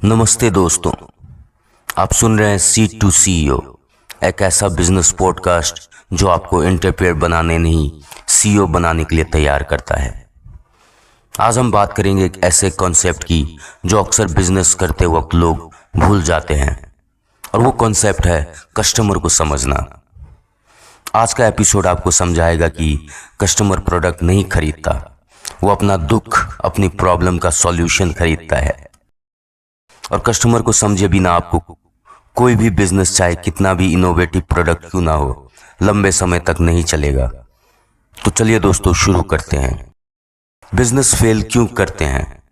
नमस्ते दोस्तों, आप सुन रहे हैं सीट टू सीईओ, एक ऐसा बिजनेस पॉडकास्ट जो आपको एंटरप्रेन्योर बनाने नहीं सीईओ बनाने के लिए तैयार करता है। आज हम बात करेंगे एक ऐसे कॉन्सेप्ट की जो अक्सर बिजनेस करते वक्त लोग भूल जाते हैं, और वो कॉन्सेप्ट है कस्टमर को समझना। आज का एपिसोड आपको समझाएगा कि कस्टमर प्रोडक्ट नहीं खरीदता, वो अपना दुख, अपनी प्रॉब्लम का सॉल्यूशन खरीदता है। और कस्टमर को समझे बिना आपको कोई भी बिजनेस, चाहे कितना भी इनोवेटिव प्रोडक्ट क्यों ना हो, लंबे समय तक नहीं चलेगा। तो चलिए दोस्तों, शुरू करते हैं। बिजनेस फेल क्यों करते हैं?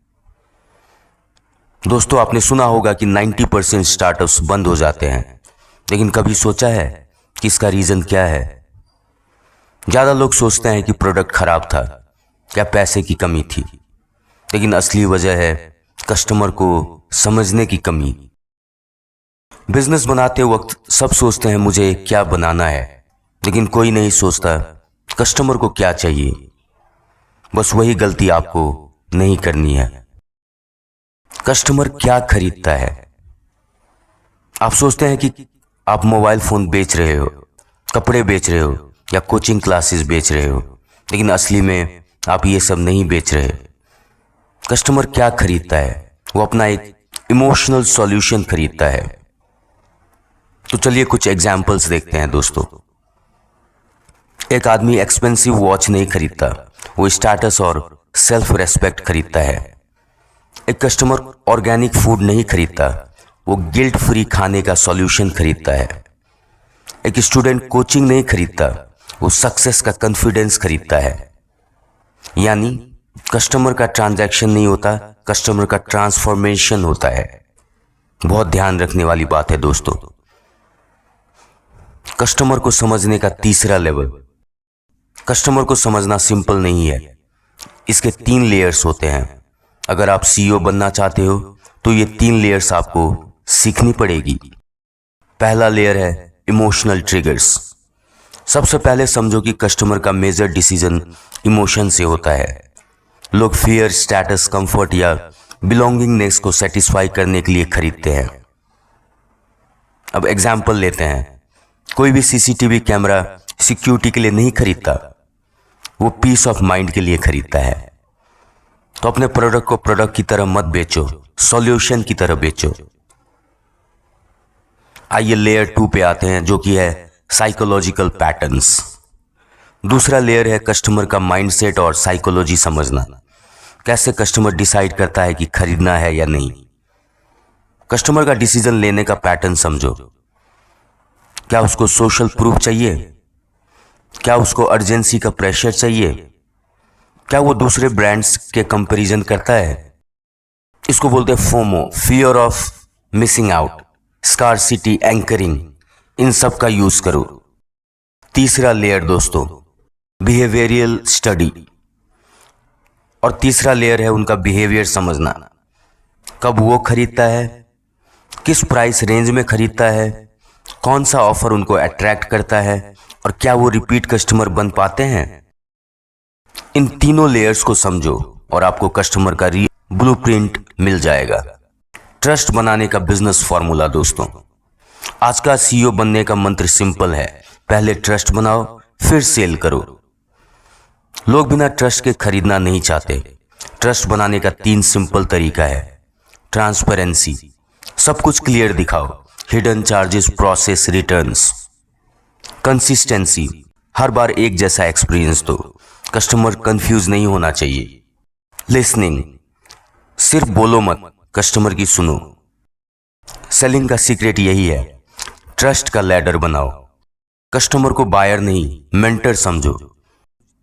दोस्तों, आपने सुना होगा कि 90% स्टार्टअप्स बंद हो जाते हैं, लेकिन कभी सोचा है कि इसका रीजन क्या है? ज्यादा लोग सोचते हैं कि प्रोडक्ट खराब था या पैसे की कमी थी, लेकिन असली वजह है कस्टमर को समझने की कमी। बिजनेस बनाते वक्त सब सोचते हैं मुझे क्या बनाना है, लेकिन कोई नहीं सोचता कस्टमर को क्या चाहिए। बस वही गलती आपको नहीं करनी है। कस्टमर क्या खरीदता है? आप सोचते हैं कि आप मोबाइल फोन बेच रहे हो, कपड़े बेच रहे हो या कोचिंग क्लासेस बेच रहे हो, लेकिन असली में आप ये सब नहीं बेच रहे। कस्टमर क्या खरीदता है? वो अपना एक इमोशनल सॉल्यूशन खरीदता है। तो चलिए कुछ एग्जाम्पल्स देखते हैं दोस्तों। एक आदमी एक्सपेंसिव वॉच नहीं खरीदता, वो स्टेटस और सेल्फ रेस्पेक्ट खरीदता है। एक कस्टमर ऑर्गेनिक फूड नहीं खरीदता, वो गिल्ट फ्री खाने का सॉल्यूशन खरीदता है। एक स्टूडेंट कोचिंग नहीं खरीदता, वो सक्सेस का कॉन्फिडेंस खरीदता है। यानी कस्टमर का ट्रांजैक्शन नहीं होता, कस्टमर का ट्रांसफॉर्मेशन होता है। बहुत ध्यान रखने वाली बात है दोस्तों। कस्टमर को समझने का तीसरा लेवल। कस्टमर को समझना सिंपल नहीं है, इसके 3 लेयर्स होते हैं। अगर आप सीईओ बनना चाहते हो तो ये 3 लेयर्स आपको सीखनी पड़ेगी। पहला लेयर है इमोशनल ट्रिगर्स। सबसे पहले समझो कि कस्टमर का मेजर डिसीजन इमोशन से होता है। लोग फियर, स्टेटस, कंफर्ट या बिलोंगिंगनेस को सेटिस्फाई करने के लिए खरीदते हैं। अब एग्जाम्पल लेते हैं। कोई भी सीसीटीवी कैमरा सिक्योरिटी के लिए नहीं खरीदता, वो पीस ऑफ माइंड के लिए खरीदता है। तो अपने प्रोडक्ट को प्रोडक्ट की तरह मत बेचो, सॉल्यूशन की तरह बेचो। आइए लेयर 2 पे आते हैं, जो कि है साइकोलॉजिकल पैटर्न्स। दूसरा लेयर है कस्टमर का माइंडसेट और साइकोलॉजी समझना। कैसे कस्टमर डिसाइड करता है कि खरीदना है या नहीं। कस्टमर का डिसीजन लेने का पैटर्न समझो। क्या उसको सोशल प्रूफ चाहिए? क्या उसको अर्जेंसी का प्रेशर चाहिए? क्या वो दूसरे ब्रांड्स के कंपैरिजन करता है? इसको बोलते हैं FOMO, fear of missing out, scarcity anchoring. इन सब का यूज करो। तीसरा लेयर दोस्तों, बिहेवियरल स्टडी। और तीसरा लेयर है उनका बिहेवियर समझना। कब वो खरीदता है, किस प्राइस रेंज में खरीदता है, कौन सा ऑफर उनको अट्रैक्ट करता है, और क्या वो रिपीट कस्टमर बन पाते हैं। इन तीनों लेयर्स को समझो और आपको कस्टमर का ब्लूप्रिंट मिल जाएगा। ट्रस्ट बनाने का बिजनेस फॉर्मूला दोस्तों। आज का सीईओ बनने का मंत्र सिंपल है, पहले ट्रस्ट बनाओ फिर सेल करो। लोग बिना ट्रस्ट के खरीदना नहीं चाहते। ट्रस्ट बनाने का 3 सिंपल तरीका है। ट्रांसपेरेंसी, सब कुछ क्लियर दिखाओ, hidden charges, process, returns. Consistency, हर बार एक जैसा एक्सपीरियंस दो, कस्टमर कंफ्यूज नहीं होना चाहिए। लिसनिंग, सिर्फ बोलो मत, कस्टमर की सुनो। सेलिंग का सीक्रेट यही है, ट्रस्ट का लैडर बनाओ। कस्टमर को बायर नहीं, मेंटर समझो।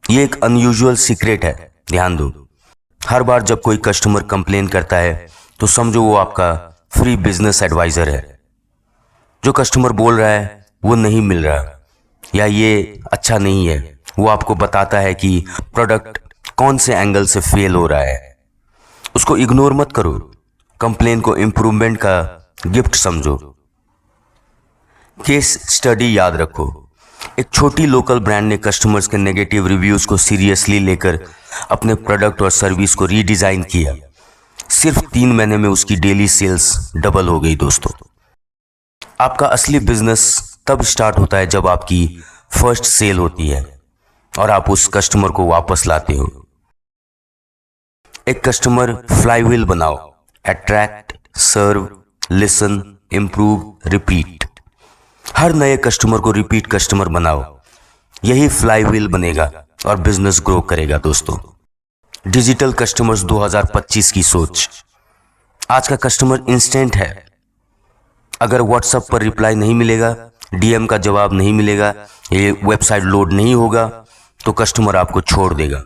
ये एक अनयूजुअल सीक्रेट है, ध्यान दो। हर बार जब कोई कस्टमर कंप्लेन करता है तो समझो वो आपका फ्री बिजनेस एडवाइजर है। जो कस्टमर बोल रहा है वो नहीं मिल रहा या ये अच्छा नहीं है, वो आपको बताता है कि प्रोडक्ट कौन से एंगल से फेल हो रहा है। उसको इग्नोर मत करो, कंप्लेन को इंप्रूवमेंट का गिफ्ट समझो। केस स्टडी याद रखो। एक छोटी लोकल ब्रांड ने कस्टमर्स के नेगेटिव रिव्यूज को सीरियसली लेकर अपने प्रोडक्ट और सर्विस को रीडिजाइन किया। सिर्फ 3 महीने में उसकी डेली सेल्स डबल हो गई दोस्तों। आपका असली बिजनेस तब स्टार्ट होता है जब आपकी फर्स्ट सेल होती है और आप उस कस्टमर को वापस लाते हो। एक कस्टमर फ्लाईव्हील बनाओ, अट्रैक्ट, सर्व, लिसन, इंप्रूव, रिपीट। हर नए कस्टमर को रिपीट कस्टमर बनाओ, यही फ्लाईव्हील बनेगा और बिजनेस ग्रो करेगा दोस्तों। डिजिटल कस्टमर्स 2025 की सोच। आज का कस्टमर इंस्टेंट है। अगर व्हाट्सएप पर रिप्लाई नहीं मिलेगा, डीएम का जवाब नहीं मिलेगा, ये वेबसाइट लोड नहीं होगा तो कस्टमर आपको छोड़ देगा।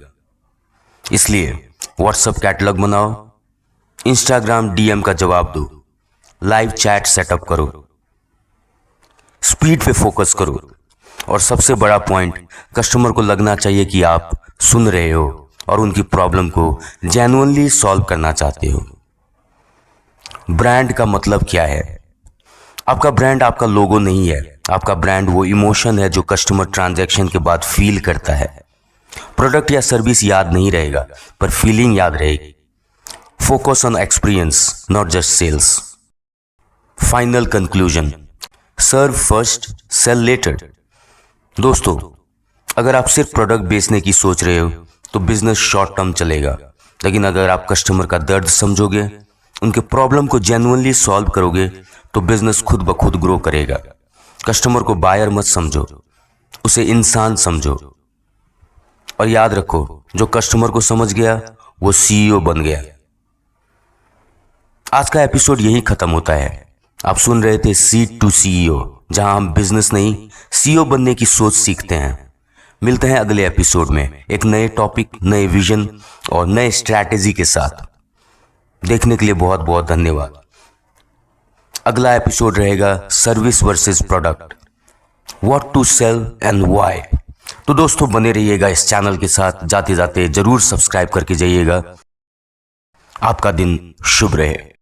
इसलिए व्हाट्सएप कैटलॉग बनाओ, इंस्टाग्राम डीएम का जवाब दो, लाइव चैट सेटअप करो, स्पीड पे फोकस करो और सबसे बड़ा पॉइंट, कस्टमर को लगना चाहिए कि आप सुन रहे हो और उनकी प्रॉब्लम को जेन्युइनली सॉल्व करना चाहते हो। ब्रांड का मतलब क्या है? आपका ब्रांड आपका लोगो नहीं है। आपका ब्रांड वो इमोशन है जो कस्टमर ट्रांजैक्शन के बाद फील करता है। प्रोडक्ट या सर्विस याद नहीं रहेगा पर फीलिंग याद रहेगी। Focus on experience, not just sales. Final conclusion, serve first, sell later. दोस्तों, अगर आप सिर्फ प्रोडक्ट बेचने की सोच रहे हो तो बिजनेस शॉर्ट टर्म चलेगा, लेकिन अगर आप कस्टमर का दर्द समझोगे, उनके प्रॉब्लम को जेन्युइनली सॉल्व करोगे तो बिजनेस खुद ब खुद ग्रो करेगा। कस्टमर को बायर मत समझो, उसे इंसान समझो और याद रखो, जो कस्टमर को समझ गया वो सीईओ बन गया। आज का एपिसोड यही खत्म होता है। आप सुन रहे थे सीड टू सीईओ, जहां हम बिजनेस नहीं सीईओ बनने की सोच सीखते हैं। मिलते हैं अगले एपिसोड में एक नए टॉपिक, नए विजन और नए स्ट्रैटेजी के साथ। देखने के लिए बहुत बहुत धन्यवाद। अगला एपिसोड रहेगा service versus product, what to sell and why. तो दोस्तों, बने रहिएगा इस चैनल के साथ। जाते जाते जरूर सब्सक्राइब करके जाइएगा। आपका दिन शुभ रहे।